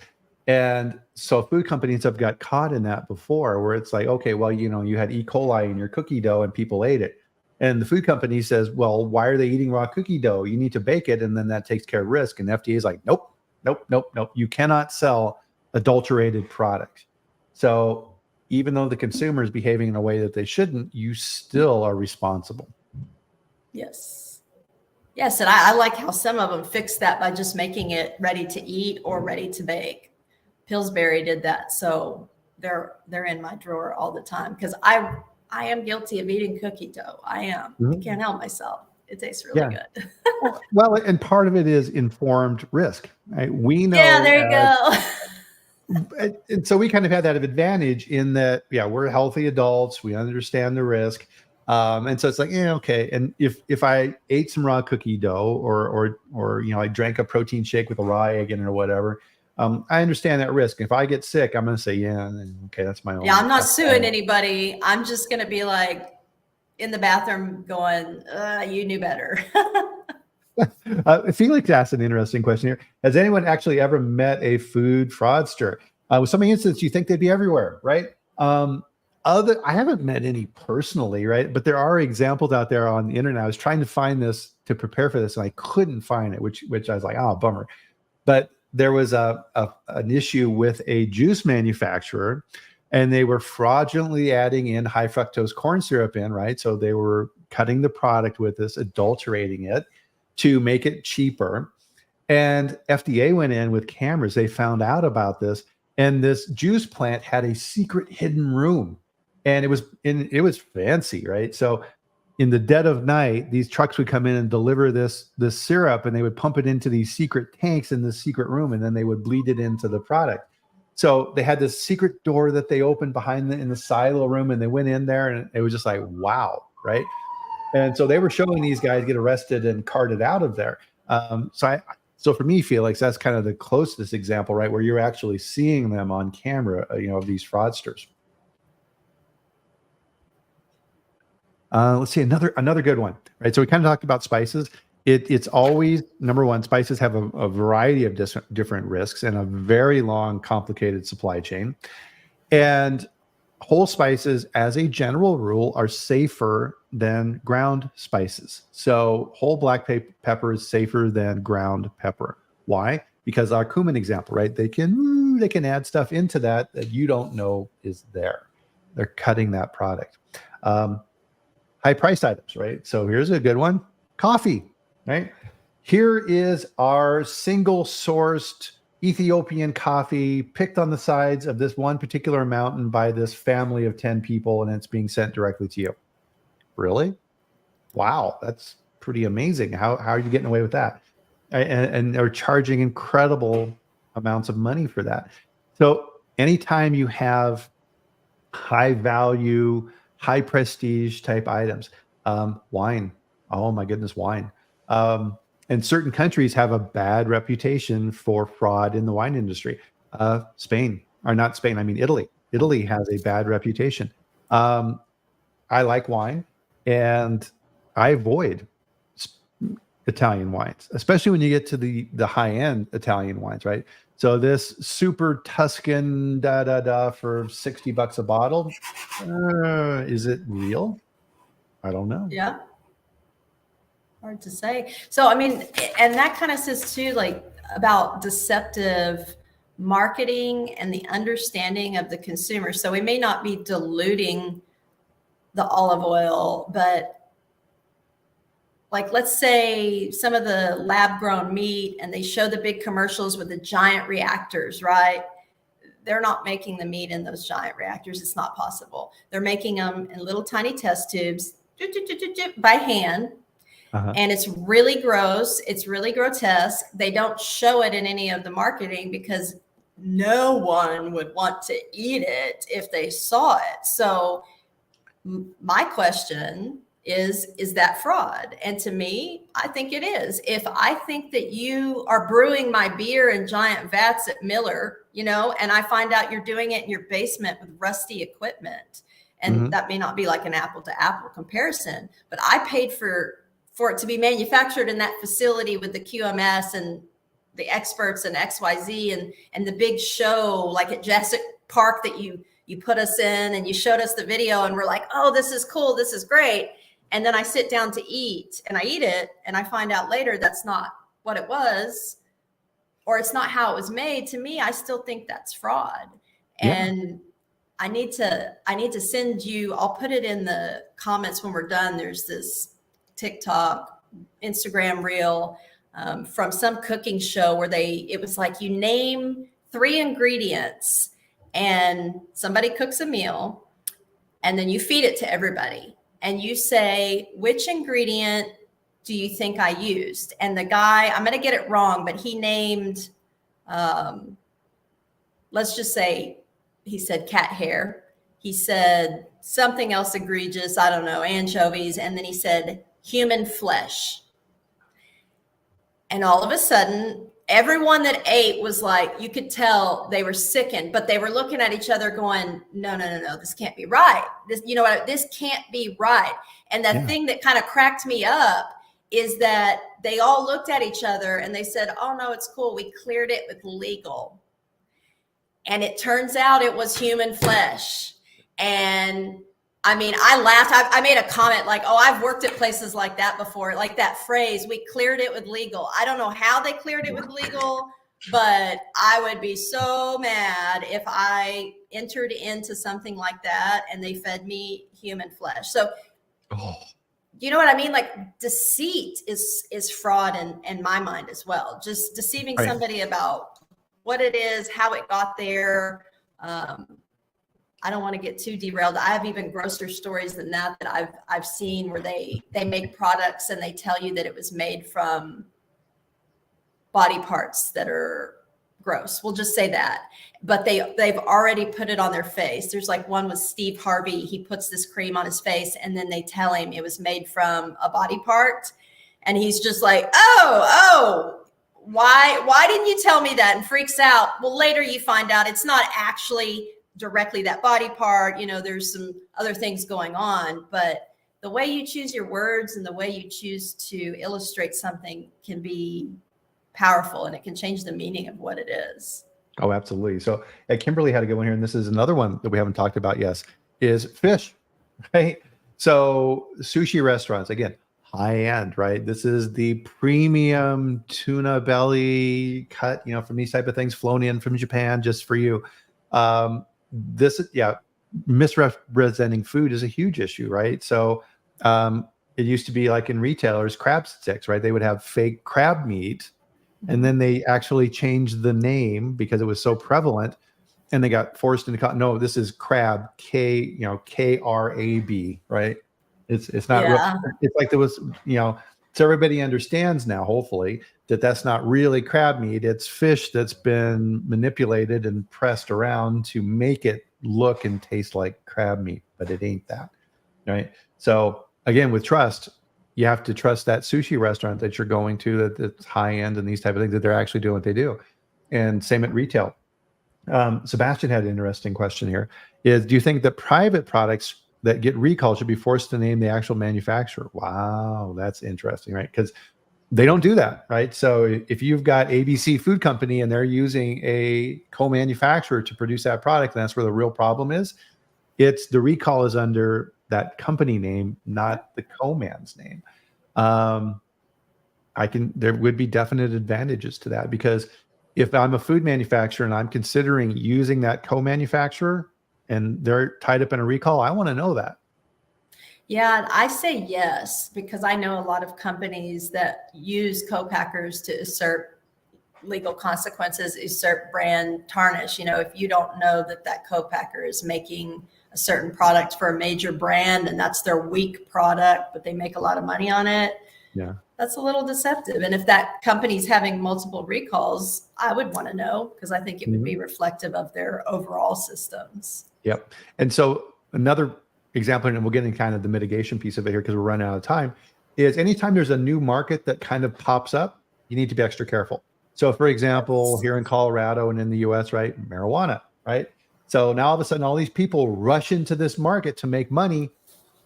And so food companies have got caught in that before, where it's like, okay, well, you had E. coli in your cookie dough and people ate it. And the food company says, well, why are they eating raw cookie dough? You need to bake it, and then that takes care of risk. And the FDA is like, nope. You cannot sell adulterated product. So even though the consumer is behaving in a way that they shouldn't, you still are responsible. Yes. And I like how some of them fix that by just making it ready to eat or ready to bake. Pillsbury did that. So they're in my drawer all the time, because I am guilty of eating cookie dough. I am. I can't help myself. It tastes really good. Well, and part of it is informed risk, right? We know. Yeah, there you go. And so we kind of had that advantage in that, we're healthy adults. We understand the risk. And so it's like, okay. And if I ate some raw cookie dough or I drank a protein shake with a raw egg in it or whatever, I understand that risk. If I get sick, I'm going to say, okay, that's my own. Yeah, I'm not suing anybody. I'm just going to be like in the bathroom going, you knew better. Felix asked an interesting question here. Has anyone actually ever met a food fraudster? With some instances, you think they'd be everywhere, right? I haven't met any personally, right? But there are examples out there on the internet. I was trying to find this to prepare for this, and I couldn't find it, which I was like, bummer. But there was an issue with a juice manufacturer, and they were fraudulently adding in high fructose corn syrup in, right? So they were cutting the product with this, adulterating it to make it cheaper. And FDA went in with cameras. They found out about this, and this juice plant had a secret hidden room, and it was fancy, right? So in the dead of night, these trucks would come in and deliver this syrup, and they would pump it into these secret tanks in this secret room, and then they would bleed it into the product. So they had this secret door that they opened in the silo room, and they went in there, and it was just like, wow, right? And so they were showing these guys get arrested and carted out of there. So for me, Felix, that's kind of the closest example, right, where you're actually seeing them on camera, of these fraudsters. Let's see another good one, right? So we kind of talked about spices. It's always, number one, spices have a variety of different risks and a very long, complicated supply chain. And whole spices, as a general rule, are safer than ground spices. So whole black pepper is safer than ground pepper. Why? Because our cumin example, right? They can add stuff into that you don't know is there. They're cutting that product. High price items, right? So here's a good one. Coffee, right? Here is our single sourced Ethiopian coffee picked on the sides of this one particular mountain by this family of 10 people, and it's being sent directly to you. Really? Wow, that's pretty amazing. How are you getting away with that? And they're charging incredible amounts of money for that. So anytime you have high value, high prestige type items, wine. Oh my goodness, wine. And certain countries have a bad reputation for fraud in the wine industry. Italy. Italy has a bad reputation. I like wine, and I avoid Italian wines, especially when you get to the high end Italian wines, right? So this super Tuscan for $60 a bottle, is it real? I don't know. Yeah. Hard to say. So, I mean, and that kind of says too, like about deceptive marketing and the understanding of the consumer. So we may not be diluting the olive oil, but like, let's say some of the lab grown meat and they show the big commercials with the giant reactors, right? They're not making the meat in those giant reactors. It's not possible. They're making them in little tiny test tubes by hand. And it's really gross. It's really grotesque. They don't show it in any of the marketing because no one would want to eat it if they saw it. So my question is that fraud? And to me, I think it is. If I think that you are brewing my beer in giant vats at Miller, you know, and I find out you're doing it in your basement with rusty equipment, and that may not be like an apple to apple comparison, but I paid for it to be manufactured in that facility with the QMS and the experts and XYZ and the big show, like at Jurassic Park that you put us in and you showed us the video and we're like, oh, this is cool. This is great. And then I sit down to eat and I eat it and I find out later that's not what it was, or it's not how it was made. To me, I still think that's fraud. Yeah. And I need to send you, I'll put it in the comments when we're done. There's this TikTok, Instagram reel from some cooking show where it was like you name 3 ingredients and somebody cooks a meal and then you feed it to everybody and you say, which ingredient do you think I used? And the guy, I'm going to get it wrong, but he named, let's just say he said cat hair. He said something else egregious. I don't know, anchovies. And then he said human flesh. And all of a sudden, everyone that ate was like, you could tell they were sickened, but they were looking at each other going, no, this can't be right. This, you know what, this can't be right. And the thing that kind of cracked me up is that they all looked at each other and they said, oh no, it's cool. We cleared it with legal. And it turns out it was human flesh. And I mean, I laughed. I made a comment like, oh, I've worked at places like that before. Like that phrase, we cleared it with legal. I don't know how they cleared it with legal, but I would be so mad if I entered into something like that and they fed me human flesh. So, you know what I mean? Like deceit is fraud in my mind as well. Just deceiving somebody about what it is, how it got there. I don't want to get too derailed. I have even grosser stories than that I've seen where they make products and they tell you that it was made from body parts that are gross. We'll just say that. But they've already put it on their face. There's like one with Steve Harvey. He puts this cream on his face and then they tell him it was made from a body part. And he's just like, oh, why didn't you tell me that? And freaks out. Well, later you find out it's not actually directly that body part. You know, there's some other things going on, but the way you choose your words and the way you choose to illustrate something can be powerful and it can change the meaning of what it is. Oh, absolutely. So Kimberly had a good one here, and this is another one that we haven't talked about yet, is fish, right? So sushi restaurants, again, high end, right? This is the premium tuna belly cut, you know, from these type of things flown in from Japan just for you. Misrepresenting food is a huge issue, right? So it used to be like in retailers, crab sticks, right? They would have fake crab meat, and then they actually changed the name because it was so prevalent, and they got forced into no, this is crab, KRAB, right? It's not real. It's like there was, so everybody understands now, hopefully, that that's not really crab meat. It's fish that's been manipulated and pressed around to make it look and taste like crab meat, but it ain't that, right? So again, with trust, you have to trust that sushi restaurant that you're going to, that's high end and these type of things, that they're actually doing what they do. And same at retail. Sebastian had an interesting question here. Do you think that private products that get recalled should be forced to name the actual manufacturer? Wow, that's interesting, right? Because They don't do that, right? So if you've got ABC Food Company and they're using a co-manufacturer to produce that product, and that's where the real problem is. It's the recall is under that company name, not the co-man's name. There would be definite advantages to that, because if I'm a food manufacturer and I'm considering using that co-manufacturer and they're tied up in a recall, I want to know that. Yeah, I say yes, because I know a lot of companies that use co-packers to assert legal consequences, assert brand tarnish. If you don't know that that co-packer is making a certain product for a major brand and that's their weak product, but they make a lot of money on it. Yeah. That's a little deceptive. And if that company's having multiple recalls, I would want to know, because I think it would be reflective of their overall systems. Yep. And so another example, and we'll get into kind of the mitigation piece of it here because we're running out of time, is anytime there's a new market that kind of pops up, you need to be extra careful. So for example, here in Colorado and in the US, right, marijuana, right? So now all of a sudden, all these people rush into this market to make money.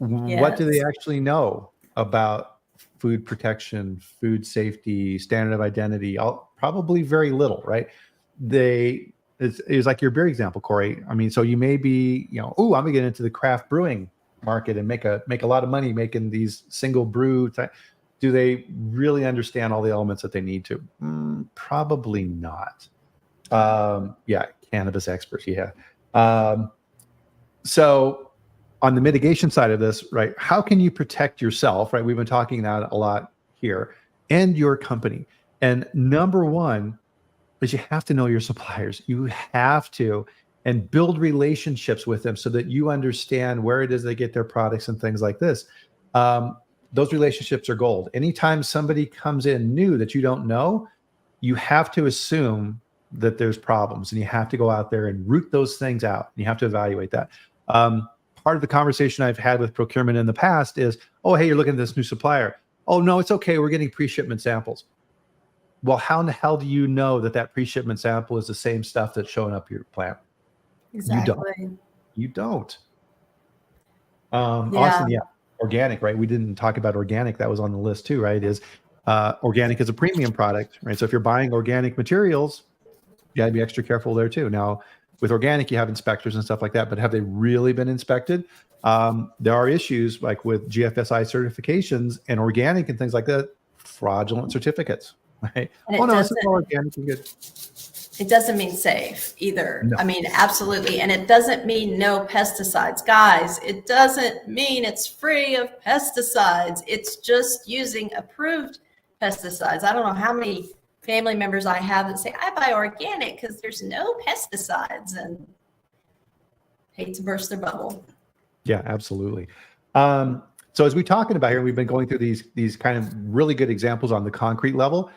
Yes. What do they actually know about food protection, food safety, standard of identity? Probably very little, right? It's like your beer example, Cori. I mean, so you may be, I'm gonna get into the craft brewing market and make a lot of money making these single brew. Do they really understand all the elements that they need to? Probably not. Cannabis experts, yeah. So on the mitigation side of this, right, how can you protect yourself, right? We've been talking that a lot here, and your company. And number one is you have to know your suppliers. You have to, and build relationships with them so that you understand where it is they get their products and things like this. Those relationships are gold. Anytime somebody comes in new that you don't know, you have to assume that there's problems, and you have to go out there and root those things out. And you have to evaluate that. Part of the conversation I've had with procurement in the past is, oh, hey, you're looking at this new supplier. Oh, no, it's okay. We're getting pre-shipment samples. Well, how in the hell do you know that that pre-shipment sample is the same stuff that's showing up your plant? Exactly. You don't. Austin, organic, right? We didn't talk about organic. That was on the list too, right? Organic is a premium product, right? So if you're buying organic materials, you gotta be extra careful there too. Now, with organic, you have inspectors and stuff like that, but have they really been inspected? There are issues like with GFSI certifications and organic and things like that, fraudulent certificates, right? Oh no, this is all organic and good. It doesn't mean safe either. No. I mean, absolutely. And it doesn't mean no pesticides. Guys, it doesn't mean it's free of pesticides. It's just using approved pesticides. I don't know how many family members I have that say, I buy organic because there's no pesticides, and hate to burst their bubble. Yeah, absolutely. So as we're talking about here, we've been going through these kind of really good examples on the concrete level.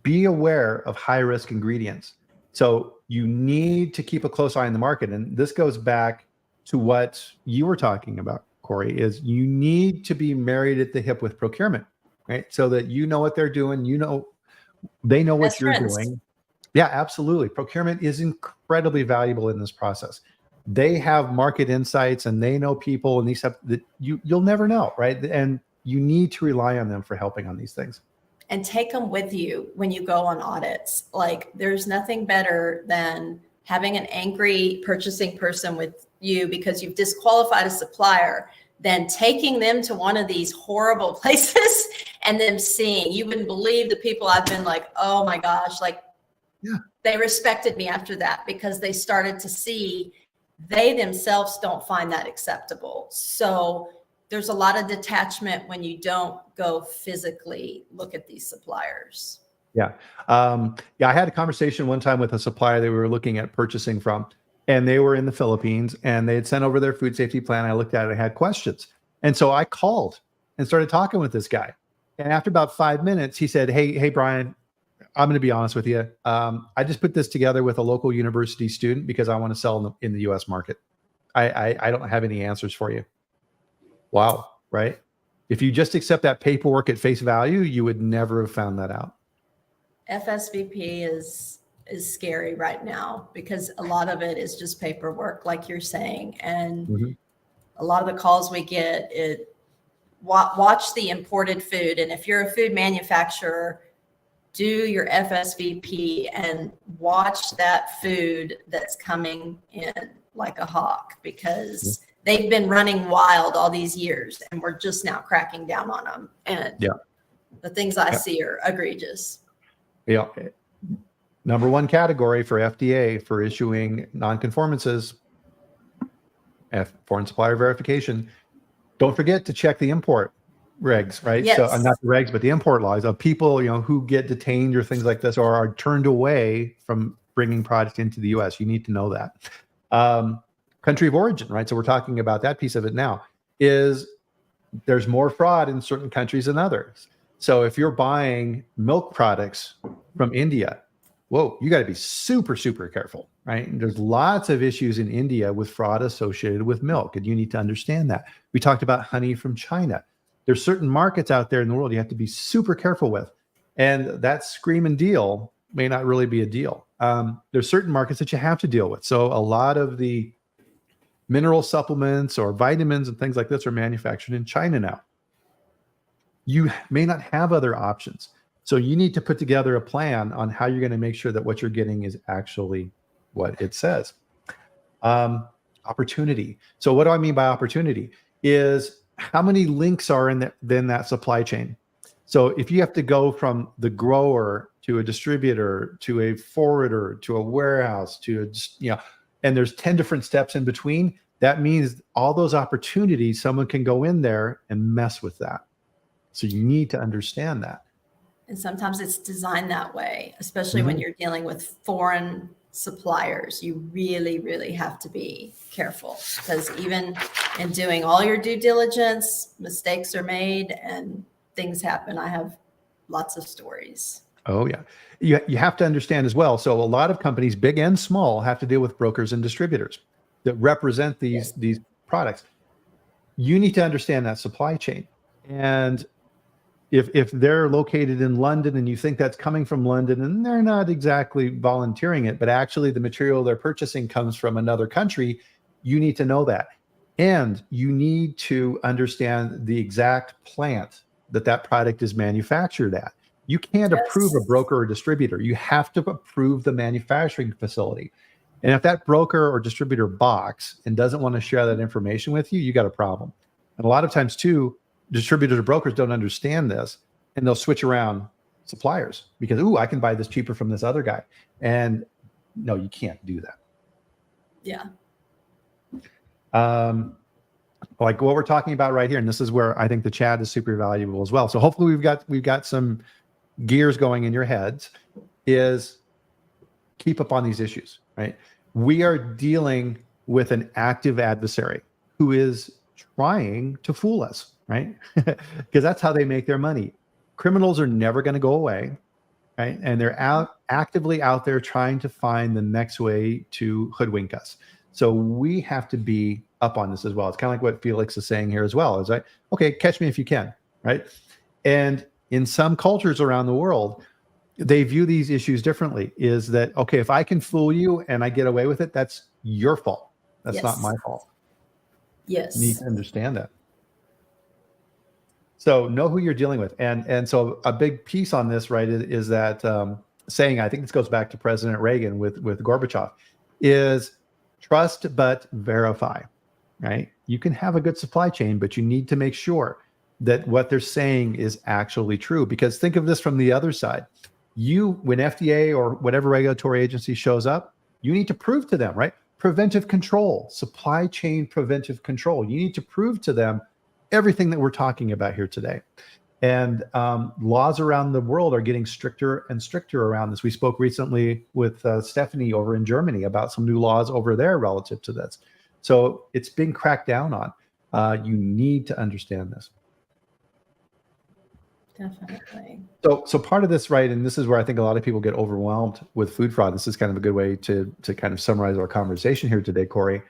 Be aware of high risk ingredients. So you need to keep a close eye on the market. And this goes back to what you were talking about, Cori, is you need to be married at the hip with procurement, right? So that you know what they're doing, they know what you're doing. Yeah, absolutely. Procurement is incredibly valuable in this process. They have market insights and they know people and these stuff that you'll never know, right? And you need to rely on them for helping on these things. And take them with you when you go on audits. Like, there's nothing better than having an angry purchasing person with you because you've disqualified a supplier, than taking them to one of these horrible places and them seeing. You wouldn't believe the people I've been like, oh my gosh, like, yeah, they respected me after that because they started to see they themselves don't find that acceptable. So there's a lot of detachment when you don't go physically look at these suppliers. Yeah. I had a conversation one time with a supplier that we were looking at purchasing from, and they were in the Philippines and they had sent over their food safety plan. I looked at it, I had questions. And so I called and started talking with this guy. And after about 5 minutes, he said, Hey, Bryan, I'm going to be honest with you. I just put this together with a local university student because I want to sell in the US market. I don't have any answers for you. Wow. Right. If you just accept that paperwork at face value, you would never have found that out. FSVP is scary right now because a lot of it is just paperwork, like you're saying. And a lot of the calls we get, watch the imported food. And if you're a food manufacturer, do your FSVP and watch that food that's coming in like a hawk, because they've been running wild all these years and we're just now cracking down on them. And the things I see are egregious. Yeah. Number one category for FDA for issuing nonconformances, foreign supplier verification. Don't forget to check the import regs, right? Yes. So not the regs, but the import laws of people, who get detained or things like this, or are turned away from bringing product into the U.S. You need to know that. Country of origin, right? So we're talking about that piece of it now. Is there's more fraud in certain countries than others. So if you're buying milk products from India, whoa, you got to be super, super careful, right? And there's lots of issues in India with fraud associated with milk, and you need to understand that. We talked about honey from China. There's certain markets out there in the world you have to be super careful with. And that scream and deal may not really be a deal. There's certain markets that you have to deal with. So a lot of the mineral supplements or vitamins and things like this are manufactured in China now. You may not have other options. So you need to put together a plan on how you're going to make sure that what you're getting is actually what it says. Opportunity. So what do I mean by opportunity? Is how many links are in that supply chain? So if you have to go from the grower to a distributor to a forwarder to a warehouse to and there's 10 different steps in between, that means all those opportunities, someone can go in there and mess with that. So you need to understand that. And sometimes it's designed that way, especially when you're dealing with foreign suppliers. You really, really have to be careful, because even in doing all your due diligence, mistakes are made and things happen. I have lots of stories. Oh, yeah. You have to understand as well. So a lot of companies, big and small, have to deal with brokers and distributors that represent these products. You need to understand that supply chain. And if they're located in London and you think that's coming from London and they're not exactly volunteering it, but actually the material they're purchasing comes from another country, you need to know that. And you need to understand the exact plant that product is manufactured at. You can't approve a broker or distributor. You have to approve the manufacturing facility. And if that broker or distributor balks and doesn't want to share that information with you, you got a problem. And a lot of times too, distributors or brokers don't understand this, and they'll switch around suppliers because, I can buy this cheaper from this other guy. And no, you can't do that. Yeah. Like what we're talking about right here, and this is where I think the chat is super valuable as well. So hopefully we've got some gears going in your heads, is keep up on these issues, right? We are dealing with an active adversary who is trying to fool us, right? Because that's how they make their money. Criminals are never going to go away, right? And they're actively out there trying to find the next way to hoodwink us. So we have to be up on this as well. It's kind of like what Felix is saying here as well. Is like, okay, catch me if you can, right? And in some cultures around the world, they view these issues differently. Is that, okay, if I can fool you and I get away with it, that's your fault. That's not my fault. Yes. You need to understand that. So know who you're dealing with. And so a big piece on this, right, is that saying, I think this goes back to President Reagan with Gorbachev, is trust but verify, right? You can have a good supply chain, but you need to make sure that what they're saying is actually true. Because think of this from the other side. When FDA or whatever regulatory agency shows up, you need to prove to them, right? Preventive control, supply chain preventive control. You need to prove to them everything that we're talking about here today. And laws around the world are getting stricter and stricter around this. We spoke recently with Stephanie over in Germany about some new laws over there relative to this. So it's being cracked down on. You need to understand this. Definitely. So part of this, right, and this is where I think a lot of people get overwhelmed with food fraud. This is kind of a good way to kind of summarize our conversation here today, Cori,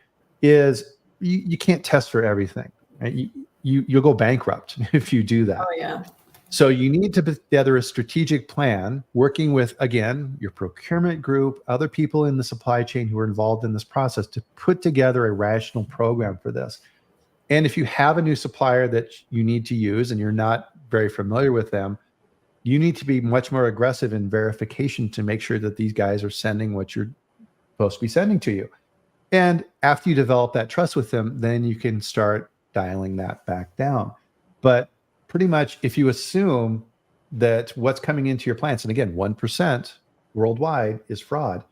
is you can't test for everything, right? You'll go bankrupt if you do that. Oh, yeah. So you need to put together a strategic plan, working with, again, your procurement group, other people in the supply chain who are involved in this process, to put together a rational program for this. And if you have a new supplier that you need to use and you're not very familiar with them, you need to be much more aggressive in verification to make sure that these guys are sending what you're supposed to be sending to you. And after you develop that trust with them, then you can start dialing that back down. But pretty much if you assume that what's coming into your plants, and again, 1% worldwide is fraud,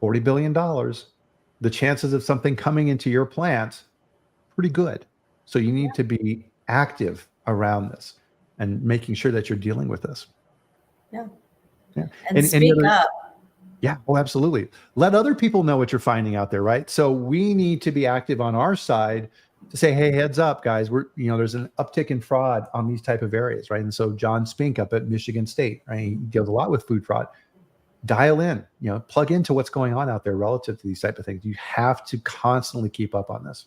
$40 billion, the chances of something coming into your plant, pretty good. So you need to be active around this and making sure that you're dealing with this. Yeah. Yeah. And speak up. Yeah. Oh, absolutely. Let other people know what you're finding out there, right? So we need to be active on our side to say, hey, heads up, guys. There's an uptick in fraud on these type of areas, right? And so John Spink up at Michigan State, right? He deals a lot with food fraud. Dial in, plug into what's going on out there relative to these type of things. You have to constantly keep up on this.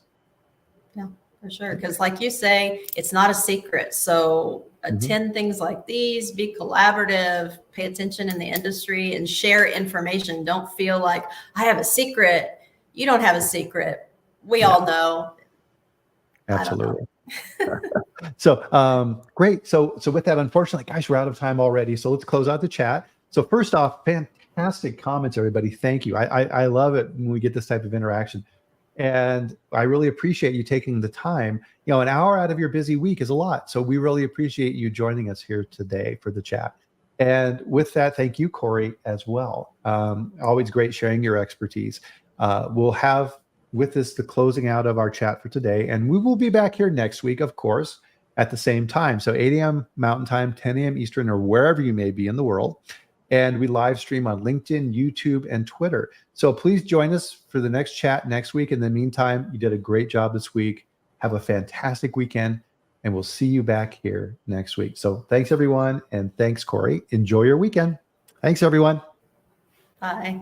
Yeah, for sure. Because like you say, it's not a secret. So attend things like these, be collaborative, pay attention in the industry, and share information. Don't feel like I have a secret. You don't have a secret. We all know. Absolutely. So great. So with that, unfortunately, guys, we're out of time already. So let's close out the chat. So first off, fantastic comments, everybody. Thank you. I love it when we get this type of interaction. And I really appreciate you taking the time. An hour out of your busy week is a lot. So we really appreciate you joining us here today for the chat. And with that, thank you, Cori, as well. Always great sharing your expertise. We'll have with this the closing out of our chat for today. And we will be back here next week, of course, at the same time. So 8 a.m. Mountain Time, 10 a.m. Eastern, or wherever you may be in the world. And we live stream on LinkedIn, YouTube, and Twitter. So please join us for the next chat next week. In the meantime, you did a great job this week. Have a fantastic weekend, and we'll see you back here next week. So thanks, everyone, and thanks, Cori. Enjoy your weekend. Thanks, everyone. Bye.